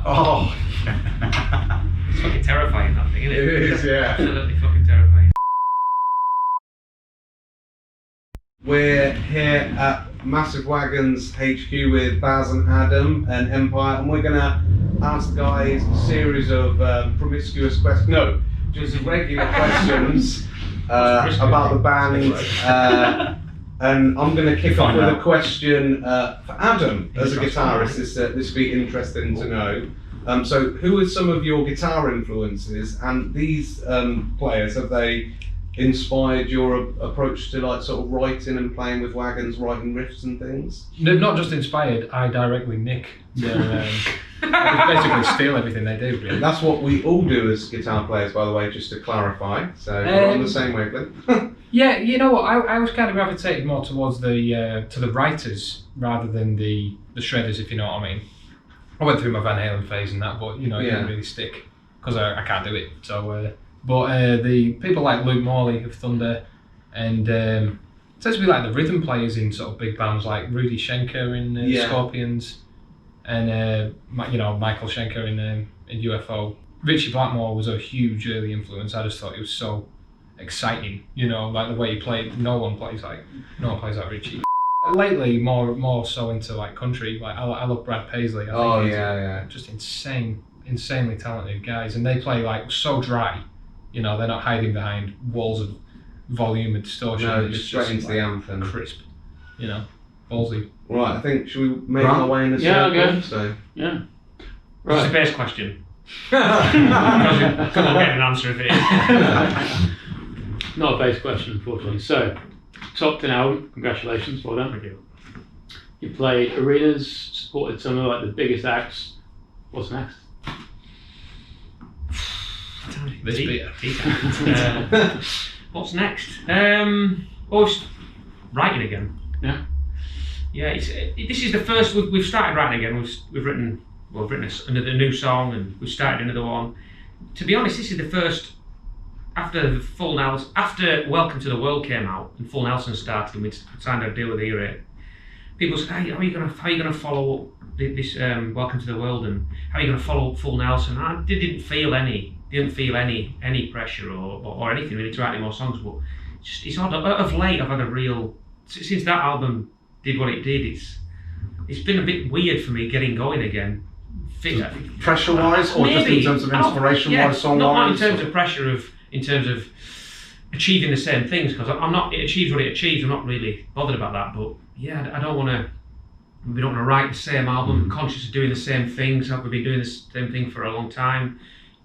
Oh, It's fucking terrifying, that thing, isn't it? it is, yeah. Absolutely fucking terrifying. We're here at Massive Wagons HQ with Baz and Adam and Empyre, and we're going to ask the guys a series of promiscuous questions. No, just regular questions about the band. And I'm going to kick off with a question for Adam as a guitarist. This will be interesting to know. So, who are some of your guitar influences, and these players, have they inspired your approach to like sort of writing and playing with Wagons, writing riffs and things? No, not just inspired, I directly nick their, basically steal everything they do, really. That's what we all do as guitar players, by the way, just to clarify. So we're on the same wavelength. Yeah, you know what, I was kind of gravitated more towards the to the writers rather than the shredders, if you know what I mean. I went through my Van Halen phase and that, but you know, it didn't really stick because I can't do it. So, but the people like Luke Morley of Thunder, and it tends to be like the rhythm players in sort of big bands like Rudy Schenker in Scorpions, and you know, Michael Schenker in UFO. Richie Blackmore was a huge early influence. I just thought he was so exciting, you know, like the way he played. No one plays like Richie. Lately, more so into like country. Like I love Brad Paisley. I think he's just insanely talented guys, and they play like so dry. You know, they're not hiding behind walls of volume and distortion. No, just straight into the anthem. Crisp, you know, ballsy. Right, I think, should we make our way in a circle? Okay. So. Yeah. Right. It's a base question. Because we'll get an answer if it is. Not a base question, unfortunately. So, top 10 album, congratulations, well done. Thank you. You played arenas, supported some of like the biggest acts. What's next? This beer. What's next? Just writing again. Yeah. Yeah. This is the first we've started writing again. We've written another new song, and we've started another one. To be honest, this is the first after Welcome to the World came out and Full Nelson started, and we signed a deal with Empyre. People said, "Hey, how are you gonna follow up this Welcome to the World, and how are you gonna follow up Full Nelson?" I didn't feel any pressure or anything really to write any more songs, but it's odd. Of late, I've had a real, since that album did what it did, it's been a bit weird for me getting going again. Pressure-wise, or just in terms of inspiration-wise, song-wise? Not in terms of pressure, in terms of achieving the same things, because it achieves what it achieves. I'm not really bothered about that, but yeah, we don't want to write the same album. I'm conscious of doing the same things. We've been doing the same thing for a long time.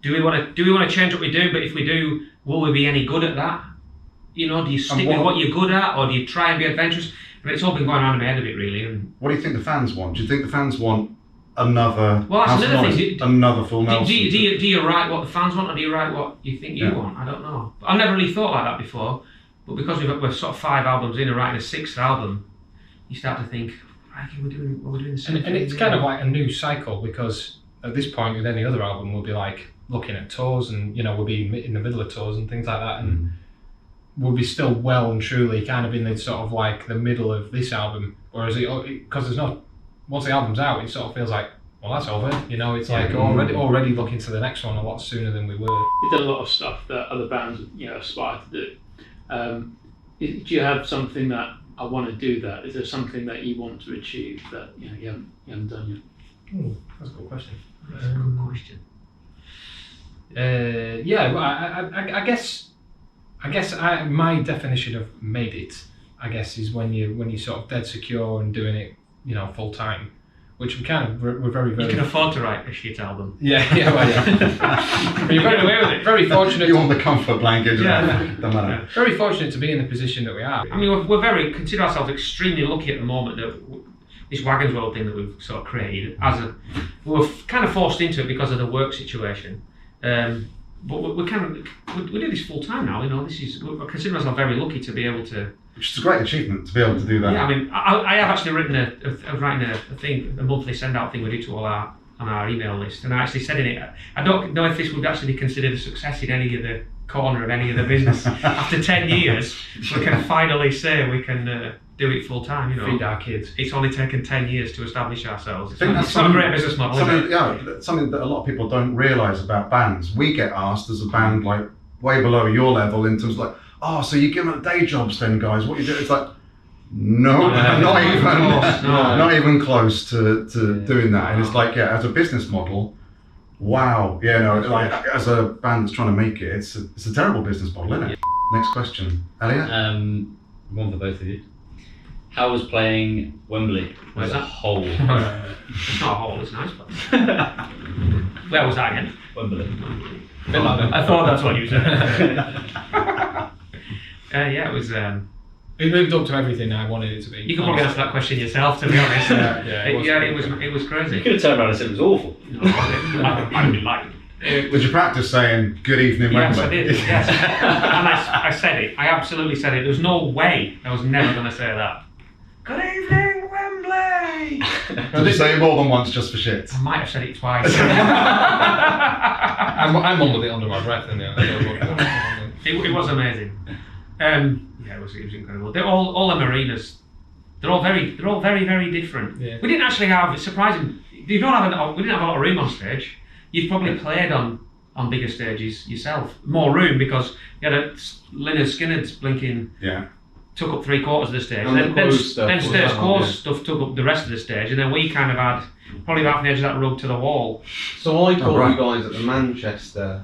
Do we want to change what we do? But if we do, will we be any good at that? You know, do you stick with what you're good at, or do you try and be adventurous? But it's all been going around in my head a bit, really. And what do you think the fans want? Do you think the fans want another? Well, that's another thing. Another Full Nelson. Do you write what the fans want, or do you write what you think you want? I don't know. I've never really thought like that before. But because we're sort of 5 albums in and writing a 6th album, you start to think, we're doing the same thing. And it's kind of like a new cycle, because at this point with any other album we'll be like looking at tours, and you know, we'll be in the middle of tours and things like that, and we'll be still well and truly kind of in the sort of like the middle of this album, whereas because there's not, once the album's out, it sort of feels like, well, that's over, you know. It's like already looking to the next one a lot sooner than we were. You've done a lot of stuff that other bands, you know, aspire to do. Do you have something that I want to do that? Is there something that you want to achieve that you haven't done yet? Ooh, that's a good question. That's a good question. I guess my definition of made it, I guess, is when you're sort of dead secure and doing it, you know, full time, which we're very. You can afford to write a shit album. Yeah. But you're very aware with it. Very fortunate. You want the comfort blanket. Don't matter. Very fortunate to be in the position that we are. I mean, we're consider ourselves extremely lucky at the moment that this Wagons World thing that we've sort of created we were kind of forced into it because of the work situation. But we do this full time now. You know, I consider myself very lucky to be able to. Which is a great achievement to be able to do that. Yeah, I mean, I have actually written a monthly send out thing we do to all on our email list, and I actually said in it, I don't know if this would actually be considered a success in any of the corner of any of the business. After 10 years, we can finally say we can do it full time. You know, Feed our kids. it's only taken 10 years to establish ourselves. I think that's It's not a great business model, is it? something that a lot of people don't realise about bands. We get asked as a band like way below your level in terms of like, oh, so you give them day jobs then, guys? What you do? It's like, no, not even close to doing that. And it's like, yeah, as a business model, wow, yeah, no, like as a band that's trying to make it, it's a terrible business model, isn't it? Next question, Elliot. One for both of you. How was playing Wembley as a whole? It's not a hole, it's a nice place. Where was that again? Wembley. I thought that's what you said. Yeah, it was. It lived up to everything I wanted it to be. You could probably answer that question yourself, to be honest. It was crazy. You could have turned around and said it was awful. I would like. Did you practice saying good evening, Yes, Wembley? I did. Yes, and I said it. I absolutely said it. There was no way I was never going to say that. Good evening, Wembley. Did you say it more than once just for shit? I might have said it twice. I mumbled it under my breath, and It was amazing. Yeah, it was incredible. They're all them arenas. They're all very, very different. Yeah. We didn't actually have surprising. We didn't have a lot of room on stage. You've probably played on bigger stages yourself. More room because you had a Lynyrd Skynyrd's blinking. Yeah. Took up 3/4 of the stage. And the chorus stuff then was stage that, chorus yeah. stuff took up the rest of the stage, and then we kind of had probably about from the edge of that rug to the wall. So I caught right. you guys at the Manchester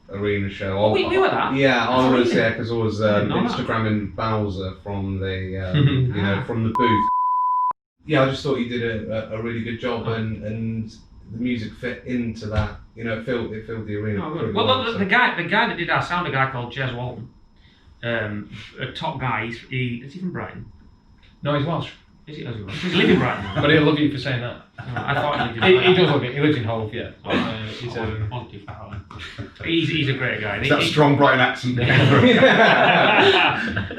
arena show. We were that? Yeah, I was there because I was didn't know that. Instagramming Bowser from the from the booth. Yeah, I just thought you did a really good job, and the music fit into that. You know, it filled the arena. Oh, pretty well, so. the guy that did our sound, a guy called Jez Walton, a top guy. Is he from Brighton? No, he's Welsh. Is he? He's living in Brighton. But he'll love you for saying that. I thought he lived in He Brighton. does love it. He lives in Hove, yeah. He's a great guy. Is that strong Brighton accent?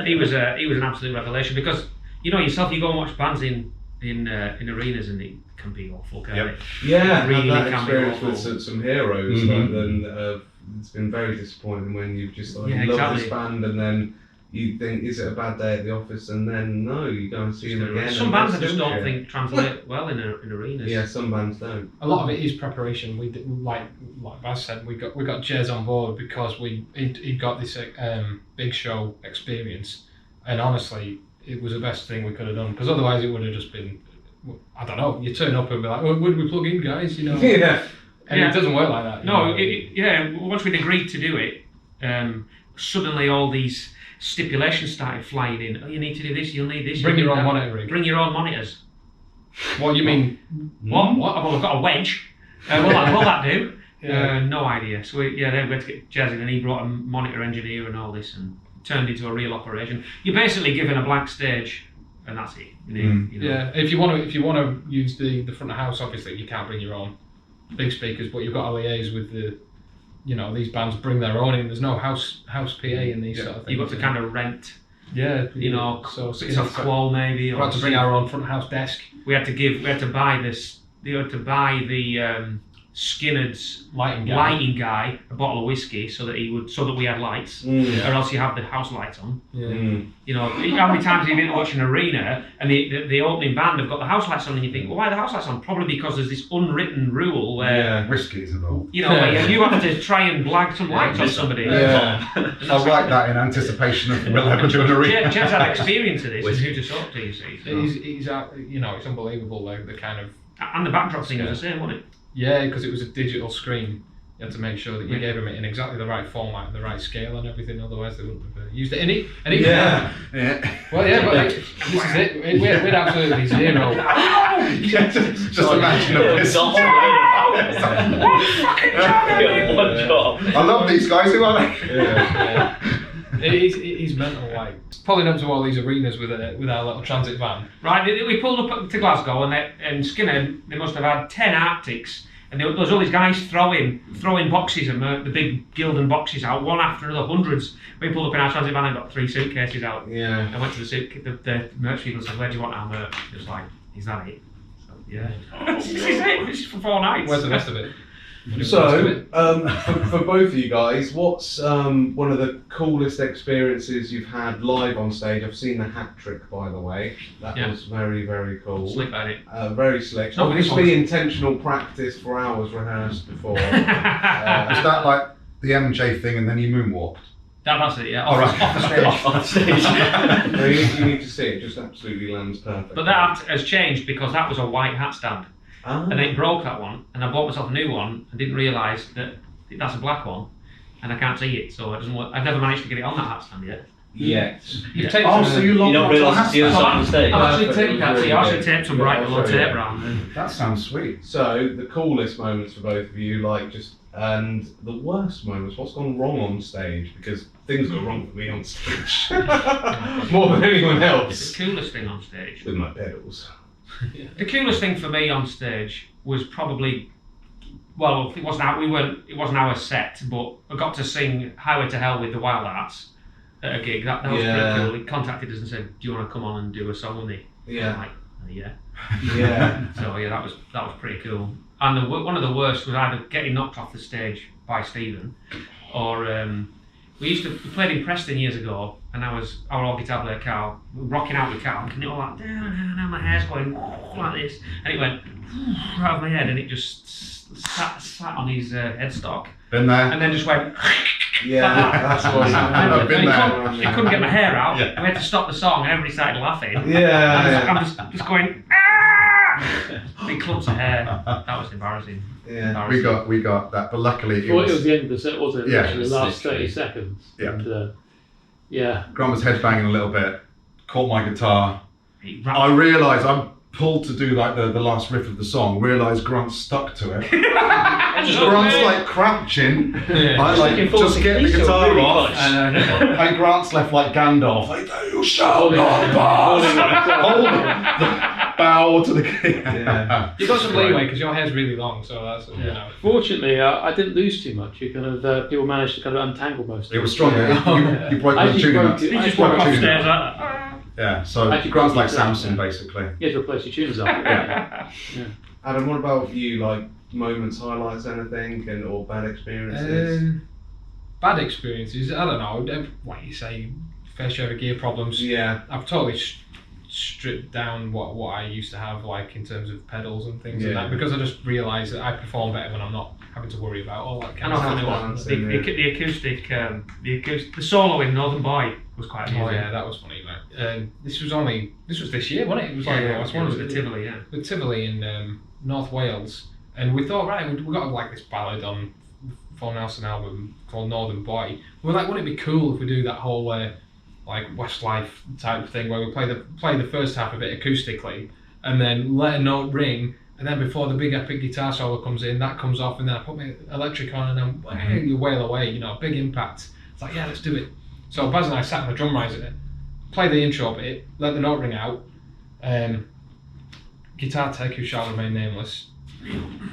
He was an absolute revelation because you know yourself, you go and watch bands in arenas and it can be awful, can't it? Yeah, Really I had that can be experience awful. with some heroes, Mhm. and it's been very disappointing when you've just like Yeah, love exactly. this band and then you think, is it a bad day at the office? And then no, you go and see them again. Some and bands I they're just still don't shit. think translate well in arenas. Yeah, some bands don't. A lot of it is preparation. We did, like Baz said, we got Jez on board because he got this big show experience, and honestly, it was the best thing we could have done because otherwise it would have just been, I don't know. You turn up and be like, "Oh, would we plug in, guys?" You know. Yeah. And it doesn't work like that. you No, know. once we'd agreed to do it, suddenly all these stipulations started flying in. Oh, you need to do this, you'll need this. Bring you'll your need own that. monitor rig. Bring your own monitors. What you mean? What? Well, I've got a wedge. Will that do? Yeah. No idea. So then we had to get Jazzy, and he brought a monitor engineer and all this, and turned into a real operation. You're basically given a blank stage, and that's it. You know. Yeah, if you want to use the front of house, obviously you can't bring your own big speakers, but you've got to liaise with these bands bring their own in. There's no house PA in these sort of things. You've got to kind of rent, so bits of qual maybe. we had to bring our own front of house desk. We had to buy the Skynyrd's Lighting guy a bottle of whiskey so that we had lights, Mm. or else you have the house lights on. Yeah. Mm. You know, how many times have you been to watch an arena and the opening band have got the house lights on, and you think, well, why are the house lights on? Probably because there's this unwritten rule where Yeah. Whiskey's involved. you know where you have to try and blag some lights on somebody. Yeah. I'll write that in anticipation of we'll ever do an arena. Jed's had experience of this, and who to talk to, you see. So. It's unbelievable the kind of And the backdrop thing was the same, wasn't it? because it was a digital screen. You had to make sure that you gave them it in exactly the right format, the right scale, and everything. Otherwise, they wouldn't have used it. And it Yeah. Well, yeah, but this is it. We'd absolutely zero. Just imagine a piss. One job. I love these guys. Who are they? Yeah. It is mental, like pulling up to all these arenas with our little transit van. Right, we pulled up to Glasgow, and Skynyrd, they must have had 10 Arctics, and there was all these guys throwing boxes and the big Gildan boxes out, one after another, hundreds. We pulled up in our transit van and got 3 suitcases out. Yeah. I went to the merch people and said, "Where do you want our merch?" It was like, "Is that it?" So, yeah. This is it. This is for 4 nights. Where's the rest of it? So, for both of you guys, what's one of the coolest experiences you've had live on stage? I've seen the hat trick, by the way. That was very, very cool. Slick at it. Very slick. No, Obviously, intentional practice for hours rehearsed before. Was that like the MJ thing and then you moonwalked? That's it, yeah. All right. Off the stage. No, you need to see it. Just absolutely lands perfect. But that has changed because that was a white hat stand. Ah. And it broke that one, and I bought myself a new one and didn't realise that that's a black one, and I can't see it, so it doesn't work. I've never managed to get it on that hat stand yet. Yet. So you locked don't onto a realise hat it's the other stand? side of the stage. I actually taped some bright yellow tape around. And That sounds sweet. So the coolest moments for both of you, and the worst moments. What's gone wrong on stage? Because things go wrong for me on stage more than anyone else. the coolest thing on stage. With my pedals. The coolest thing for me on stage was probably, well, it wasn't our set, but I got to sing Highway to Hell with the Wild Arts at a gig. That was pretty cool. He contacted us and said, "Do you want to come on and do a song with me?" Yeah. I'm like, yeah. Yeah. So yeah, that was pretty cool. And one of the worst was either getting knocked off the stage by Stephen, or we played in Preston years ago, and our old guitar player Carl, rocking out with Carl, and it all like, now my hair's going like this, and it went right over my head, and it just sat on his headstock, Been there. and then just went. Yeah, that's what happened. I've been there. I couldn't get my hair out. Yeah. We had to stop the song, and everybody started laughing. Yeah. I'm just going. Big clumps of hair. That was embarrassing. Yeah. We got that, but luckily Well, it was the end of the set, wasn't it? Yeah. Literally the last 30 seconds. Yeah. And, yeah. Grant was headbanging a little bit, caught my guitar. He I realised I'm pulled to do like the last riff of the song, realised Grant stuck to it. Grant's like crouching, I like just get the guitar off, and Grant's left like Gandalf, like you shall not pass, holding the bow to the king. Yeah. You got some leeway because your hair's really long, so that's you know. Fortunately, I didn't lose too much. You kind of people managed to kind of untangle most of it. It was stronger. You broke I the actually tuning broke up. it. He I just broke walked it. upstairs like that. Yeah, so Actually, Grant's like broke it. Samson basically. You had to replace your tuners after that. Yeah. Adam, what about you? Like moments, highlights, anything, or bad experiences? Bad experiences. I don't know. What you say, first ever gear problems. Yeah. I've totally stripped down what I used to have, like in terms of pedals and things like Yeah. that, because I just realised that I perform better when I'm not having to worry about all that kind And of I stuff. thought the acoustic, the solo in Northern Boy was quite amusing. Oh yeah, that was funny. Like, this was this year, wasn't it? It was like Yeah, last it one. was the Tivoli, yeah. The Tivoli in North Wales, and we thought, right, we got like this ballad on Vaughan Nelson album called Northern Boy. We're like, wouldn't it be cool if we do that whole like Westlife type thing where we play the first half of it acoustically, and then let a note ring, and then before the big epic guitar solo comes in, that comes off, and then I put my electric on, and then you wail away, you know, big impact. It's like, yeah, let's do it. So Baz and I sat on the drum riser, play the intro bit, let the note ring out. Guitar tech, who shall remain nameless,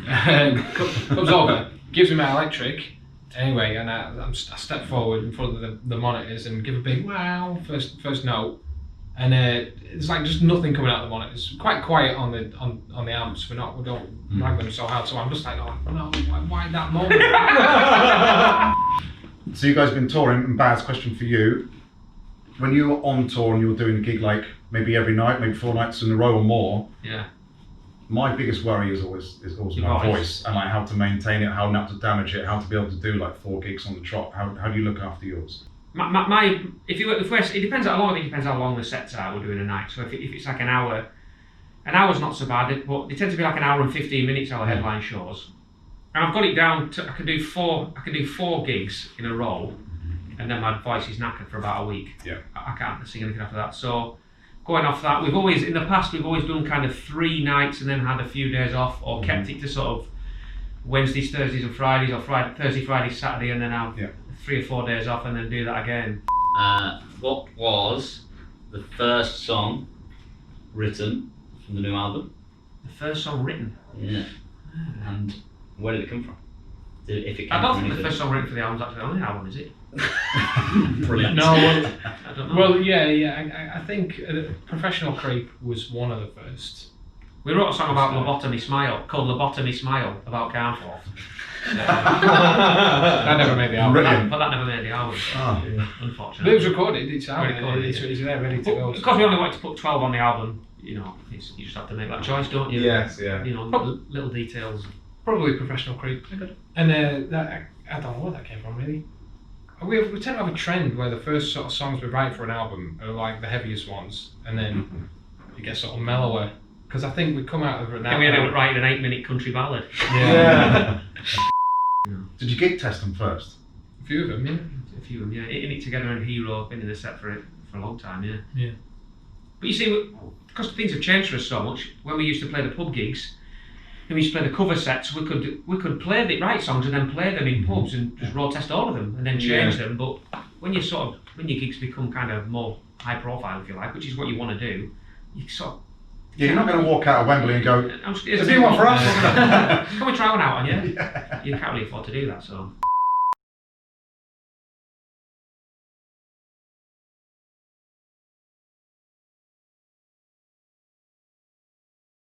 comes over, gives me my electric. Anyway, and I step forward in front of the monitors and give a big wow first note, and it's like just nothing coming out of the monitors. Quite quiet on the amps. We don't rag them so hard. So I'm just like, oh no, why that moment? So you guys have been touring, and Baz, question for you. When you were on tour and you were doing a gig like maybe every night, maybe 4 nights in a row or more, Yeah. my biggest worry is always Your my voice. voice and like how to maintain it, how not to damage it, how to be able to do like 4 gigs on the trot. How do you look after yours? It depends how long. It depends how long the sets are. We're doing a night. So if it's like an hour's not so bad. But they tend to be like an hour and 15 minutes. Our headline shows, and I've got it down to I can do 4 gigs in a row, and then my voice is knackered for about a week. Yeah. I can't sing anything after that. So going off that, in the past we've always done kind of 3 nights and then had a few days off, or kept it to sort of Wednesdays, Thursdays and Fridays, or Thursday, Friday, Saturday, and then have 3 or 4 days off and then do that again. What was the first song written from the new album? The first song written? Yeah. And where did it come from? If it came I don't from think the anything. first song written for the album is actually on the album, is it? Brilliant. No, I don't know. well, yeah. I think Professional Creep was one of the first. We wrote a song about Lobotomy Smile, called Lobotomy Smile, about Carnforth. That never made the album. But that never made the album, Oh. But it unfortunately. was recorded, it's out, Recorded, it's there ready to But go. because we only wanted to put 12 on the album, you know, you just have to make that choice, don't you? Yes, yeah. You know, little details. Probably Professional Creep. And that, I don't know where that came from really. We tend to have a trend where the first sort of songs we write for an album are like the heaviest ones, and then it gets sort of mellower. Because I think we come out of it now. And we ended up writing an 8-minute country ballad. Yeah. Did you gig test them first? A few of them, yeah. A few of them, yeah. In It Together and Hero, been in the set for a long time, yeah. Yeah. But you see, because things have changed for us so much, when we used to play the pub gigs, and we used to play the cover sets, we could play the right songs and then play them in pubs and just road test all of them and then change them. But when your gigs become kind of more high profile, if you like, which is what you want to do, you sort of. Yeah, you're not going to walk out of Wembley and go, There's "There's a new one for us." Can we try one out on you? Yeah. You can't really afford to do that, so.